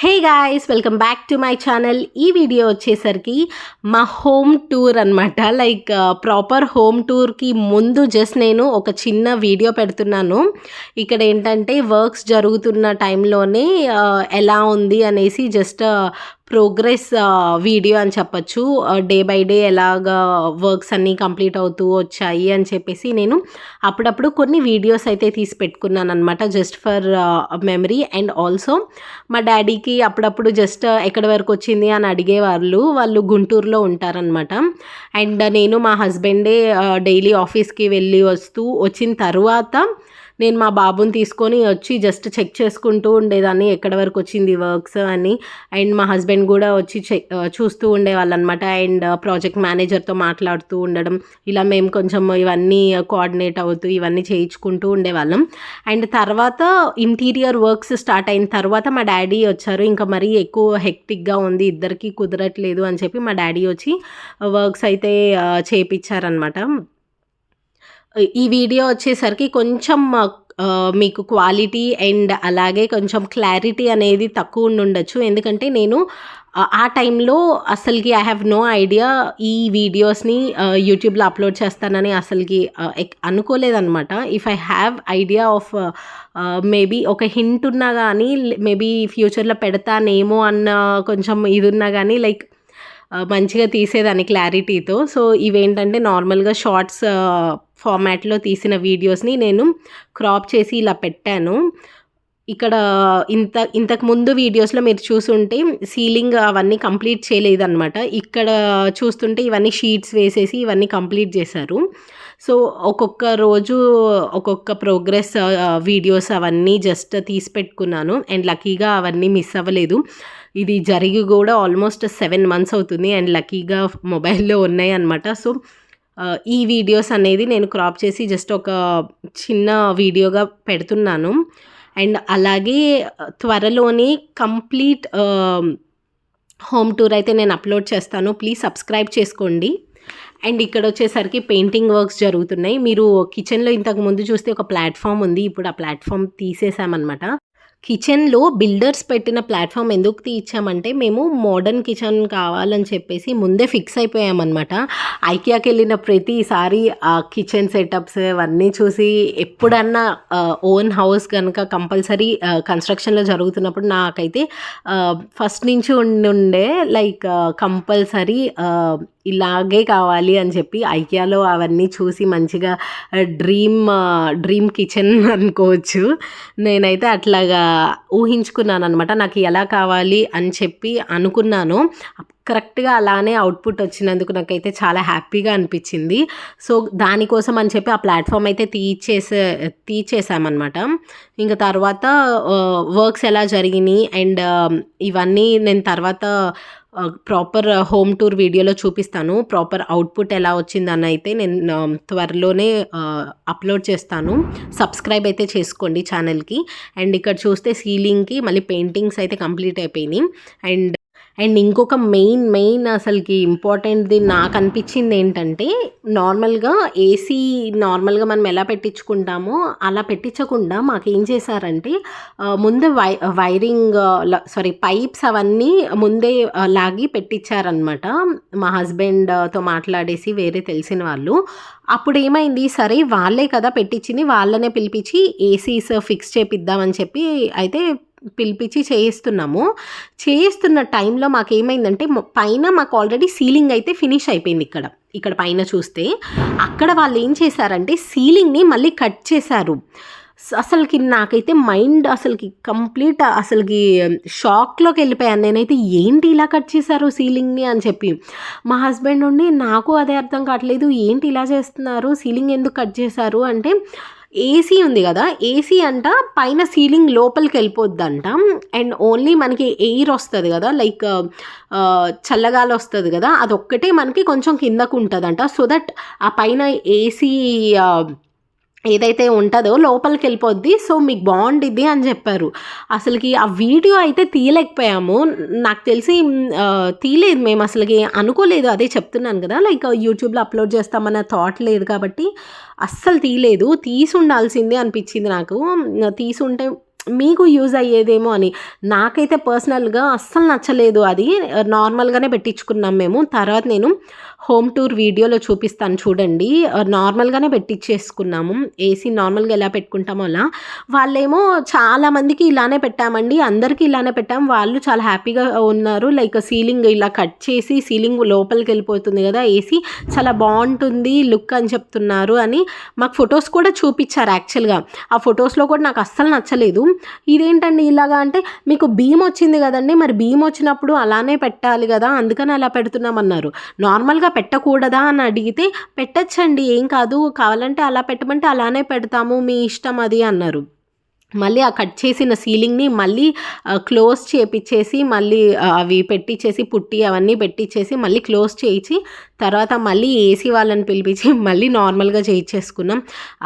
Hey guys, welcome back to my channel. ఈ video వచ్చేసరికి మా హోమ్ టూర్ అనమాట. లైక్ ప్రాపర్ హోమ్ టూర్కి ముందు జస్ట్ నేను ఒక చిన్న వీడియో పెడుతున్నాను. ఇక్కడ ఏంటంటే వర్క్స్ జరుగుతున్న టైంలోనే ఎలా ఉంది అనేసి జస్ట్ ప్రోగ్రెస్ వీడియో అని చెప్పచ్చు. డే బై డే ఎలాగా వర్క్స్ అన్నీ కంప్లీట్ అవుతూ వచ్చాయి అని చెప్పేసి నేను అప్పుడప్పుడు కొన్ని వీడియోస్ అయితే తీసి పెట్టుకున్నాను అనమాట, just for memory. And also మా డాడీకి అప్పుడప్పుడు జస్ట్ ఎక్కడి వరకు వచ్చింది అని అడిగేవాళ్ళు. వాళ్ళు గుంటూరులో ఉంటారనమాట. అండ్ నేను మా హస్బెండే డైలీ ఆఫీస్కి వెళ్ళి వచ్చిన తర్వాత నేను మా బాబుని తీసుకొని వచ్చి జస్ట్ చెక్ చేసుకుంటూ ఉండేదాన్ని, ఎక్కడి వరకు వచ్చింది వర్క్స్ అని. అండ్ మా హస్బెండ్ కూడా వచ్చి చూస్తూ ఉండేవాళ్ళు అనమాట. అండ్ ప్రాజెక్ట్ మేనేజర్తో మాట్లాడుతూ ఉండడం, ఇలా మేము కొంచెం ఇవన్నీ కోఆర్డినేట్ అవుతూ ఇవన్నీ చేయించుకుంటూ ఉండేవాళ్ళం. అండ్ తర్వాత ఇంటీరియర్ వర్క్స్ స్టార్ట్ అయిన తర్వాత మా డాడీ వచ్చారు. ఇంకా మరీ ఎక్కువ హెక్టిక్గా ఉంది, ఇద్దరికి కుదరట్లేదు అని చెప్పి మా డాడీ వచ్చి వర్క్స్ అయితే చేయించారనమాట. ఈ వీడియో వచ్చేసరికి కొంచెం మీకు క్వాలిటీ అండ్ అలాగే కొంచెం క్లారిటీ అనేది తక్కువ ఉండొచ్చు. ఎందుకంటే నేను ఆ టైంలో అసలుకి ఐ హ్యావ్ నో ఐడియా ఈ వీడియోస్ని యూట్యూబ్లో అప్లోడ్ చేస్తానని అసలుకి అనుకోలేదన్నమాట. If I have idea of maybe ఒక హింట్ ఉన్నా కానీ, మేబీ ఫ్యూచర్లో పెడతానేమో అన్న కొంచెం ఇది ఉన్నా కానీ, లైక్ మంచిగా తీసేదాన్ని క్లారిటీతో. సో ఇవేంటంటే నార్మల్గా షార్ట్స్ ఫార్మాట్లో తీసిన వీడియోస్ని నేను క్రాప్ చేసి ఇలా పెట్టాను. ఇక్కడ ఇంతకు ముందు వీడియోస్లో మీరు చూసుంటే సీలింగ్ అవన్నీ కంప్లీట్ చేయలేదన్నమాట. ఇక్కడ చూస్తుంటే ఇవన్నీ షీట్స్ వేసేసి ఇవన్నీ కంప్లీట్ చేశారు. సో ఒక్కొక్క రోజు ఒక్కొక్క ప్రోగ్రెస్ వీడియోస్ అవన్నీ జస్ట్ తీసి పెట్టుకున్నాను. అండ్ లక్కీగా అవన్నీ మిస్ అవ్వలేదు. ఇది జరిగి కూడా ఆల్మోస్ట్ 7 months అవుతుంది. అండ్ లక్కీగా మొబైల్లో ఉన్నాయి అన్నమాట. సో ఈ వీడియోస్ అనేది నేను క్రాప్ చేసి జస్ట్ ఒక చిన్న వీడియోగా పెడుతున్నాను. అండ్ అలాగే త్వరలోనే కంప్లీట్ హోమ్ టూర్ అయితే నేను అప్లోడ్ చేస్తాను. ప్లీజ్ సబ్స్క్రైబ్ చేసుకోండి. అండ్ ఇక్కడ వచ్చేసరికి పెయింటింగ్ వర్క్స్ జరుగుతున్నాయి. మీరు కిచెన్లో ఇంతకు ముందు చూస్తే ఒక ప్లాట్ఫామ్ ఉంది, ఇప్పుడు ఆ ప్లాట్ఫామ్ తీసేసామన్నమాట. కిచెన్లో బిల్డర్స్ పెట్టిన ప్లాట్ఫామ్ ఎందుకు తీయించామంటే, మేము మోడర్న్ కిచెన్ కావాలని చెప్పేసి ముందే ఫిక్స్ అయిపోయామన్నమాట. ఐకియాకి వెళ్ళిన ప్రతిసారి ఆ కిచెన్ సెటప్స్ అవన్నీ చూసి ఎప్పుడన్నా ఓన్ హౌస్ కనుక కంపల్సరీ కన్స్ట్రక్షన్లో జరుగుతున్నప్పుడు నాకైతే ఫస్ట్ నుంచి ఉండే లైక్ కంపల్సరీ ఇలాగే కావాలి అని చెప్పి ఐకియాలో అవన్నీ చూసి మంచిగా డ్రీమ్ కిచెన్ అనుకోవచ్చు. నేనైతే అట్లాగా ఊహించుకున్నాను అనమాట. నాకు ఎలా కావాలి అని చెప్పి అనుకున్నాను. కరెక్ట్గా అలానే అవుట్పుట్ వచ్చినందుకు నాకైతే చాలా హ్యాపీగా అనిపించింది. సో దానికోసం అని చెప్పి ఆ ప్లాట్ఫామ్ అయితే తీసేసామన్నమాట. ఇంకా తర్వాత వర్క్స్ ఎలా జరిగినాయి అండ్ ఇవన్నీ నేను తర్వాత ప్రాపర్ హోమ్ టూర్ వీడియోలో చూపిస్తాను. ప్రాపర్ అవుట్పుట్ ఎలా వచ్చిందని అయితే నేను త్వరలోనే అప్లోడ్ చేస్తాను. సబ్స్క్రైబ్ అయితే చేసుకోండి ఛానల్కి. అండ్ ఇక్కడ చూస్తే సీలింగ్కి మళ్ళీ పెయింటింగ్స్ అయితే కంప్లీట్ అయిపోయినాయి. అండ్ ఇంకొక మెయిన్ అసలుకి ఇంపార్టెంట్ది నాకు అనిపించింది ఏంటంటే, నార్మల్గా ఏసీ నార్మల్గా మనం ఎలా పెట్టించుకుంటామో అలా పెట్టించకుండా మాకేం చేశారంటే, ముందు పైప్స్ అవన్నీ ముందే లాగి పెట్టించారనమాట. మా హస్బెండ్తో మాట్లాడేసి వేరే తెలిసిన వాళ్ళు. అప్పుడు ఏమైంది, సరే వాళ్ళే కదా పెట్టించింది, వాళ్ళనే పిలిపించి ఏసీస్ ఫిక్స్ చేపిద్దామని చెప్పి అయితే పిలిపించి చేయిస్తున్న టైంలో మాకేమైందంటే, పైన మాకు ఆల్రెడీ సీలింగ్ అయితే ఫినిష్ అయిపోయింది. ఇక్కడ పైన చూస్తే అక్కడ వాళ్ళు ఏం చేశారంటే సీలింగ్ని మళ్ళీ కట్ చేశారు. అసలుకి నాకైతే మైండ్ కంప్లీట్ షాక్లోకి వెళ్ళిపోయాను నేనైతే. ఏంటి ఇలా కట్ చేశారు సీలింగ్ని అని చెప్పి. మా హస్బెండ్ ఉండి నాకు అదే అర్థం కావట్లేదు, ఏంటి ఇలా చేస్తున్నారు, సీలింగ్ ఎందుకు కట్ చేశారు అంటే, ఏసీ ఉంది కదా, ఏసీ అంట పైన సీలింగ్ లోపలికి వెళ్ళిపోద్దంట. అండ్ ఓన్లీ మనకి ఎయిర్ వస్తుంది కదా, లైక్ చల్లగాలి వస్తుంది కదా, అదొక్కటే మనకి కొంచెం కిందకు ఉంటుందంట. సో దట్ ఆ పైన ఏసీ ఏదైతే ఉంటుందో లోపలికి వెళ్ళిపోద్ది, సో మీకు బాగుండిద్ది అని చెప్పారు. అసలుకి ఆ వీడియో అయితే తీయలేకపోయాము. నాకు తెలిసి తీయలేదు, మేము అసలుకి అనుకోలేదు. అదే చెప్తున్నాను కదా, లైక్ యూట్యూబ్లో అప్లోడ్ చేస్తామన్న థాట్ లేదు కాబట్టి అస్సలు తీయలేదు. తీసి ఉండాల్సిందే అనిపించింది నాకు. తీసుంటే మీకు యూజ్ అయ్యేదేమో అని. నాకైతే పర్సనల్‌గా అస్సలు నచ్చలేదు అది. నార్మల్‌గానే పెట్టించుకున్నాం మేము. తర్వాత నేను హోమ్ టూర్ వీడియోలో చూపిస్తాను చూడండి. నార్మల్‌గానే పెట్టిచ్చేసుకున్నాము. ఏసీ నార్మల్‌గా ఎలా పెట్టుకుంటామో అలా. వాళ్ళేమో చాలా మందికి ఇలానే పెట్టామండి. అందరికీ ఇలానే పెట్టాం. వాళ్ళు చాలా హ్యాపీగా ఉన్నారు. లైక్ సీలింగ్ ఇలా కట్ చేసి సీలింగ్ లోపలికెళ్ళిపోతుంది గదా! ఏసీ చాలా బావుంటుంది లుక్ అని చెప్తున్నారు అని మాకు ఫొటోస్ కూడా చూపిచ్చారు యాక్చువల్‌గా. ఆ ఫొటోస్‌లో కూడా నాకు అస్సలు నచ్చలేదు. ఇదేంటండి ఇలాగా అంటే, మీకు బీమ్ వచ్చింది గదండీ! మరి బీమ్ వచ్చినప్పుడు అలానే పెట్టాలి గదా! అందుకని అలా పెడుతున్నామన్నారు. నార్మల్‌గా పెట్టకూడదా అని అడిగితే, పెట్టొచ్చండి ఏం కాదు. కావాలంటే అలా పెట్టమంటే అలానే పెడతాము. మీ ఇష్టం అది అన్నారు. మళ్ళీ ఆ కట్ చేసిన సీలింగ్‌ని మళ్ళీ క్లోజ్ చేపిచ్చేసి, మళ్ళీ అవి పెట్టిచ్చేసి, పుట్టి అవన్నీ పెట్టిచ్చేసి, మళ్ళీ క్లోజ్ చేయించి, తర్వాత మళ్ళీ ఏసీ వాళ్ళని పిలిపించి, మళ్ళీ నార్మల్‌గా చేయించేసుకున్నాం.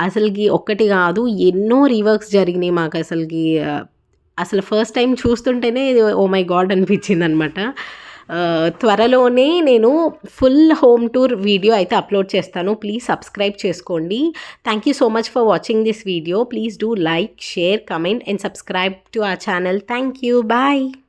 అసలకి ఒక్కటి గాదు, ఎన్నో రీవర్క్స్ జరిగినాయి మాకసలకి. అసలు ఫస్ట్ టైమ్ చూస్తుంటేనే ఓహ్ మై గాడ్ అనిపించిందనమాట. త్వరలోనే నేను ఫుల్ హోమ్ టూర్ వీడియో అయితే అప్లోడ్ చేస్తాను. ప్లీజ్ సబ్స్క్రైబ్ చేసుకోండి. Thank you so much for watching this video. Please do like, share, comment and subscribe to our channel. Thank you. Bye.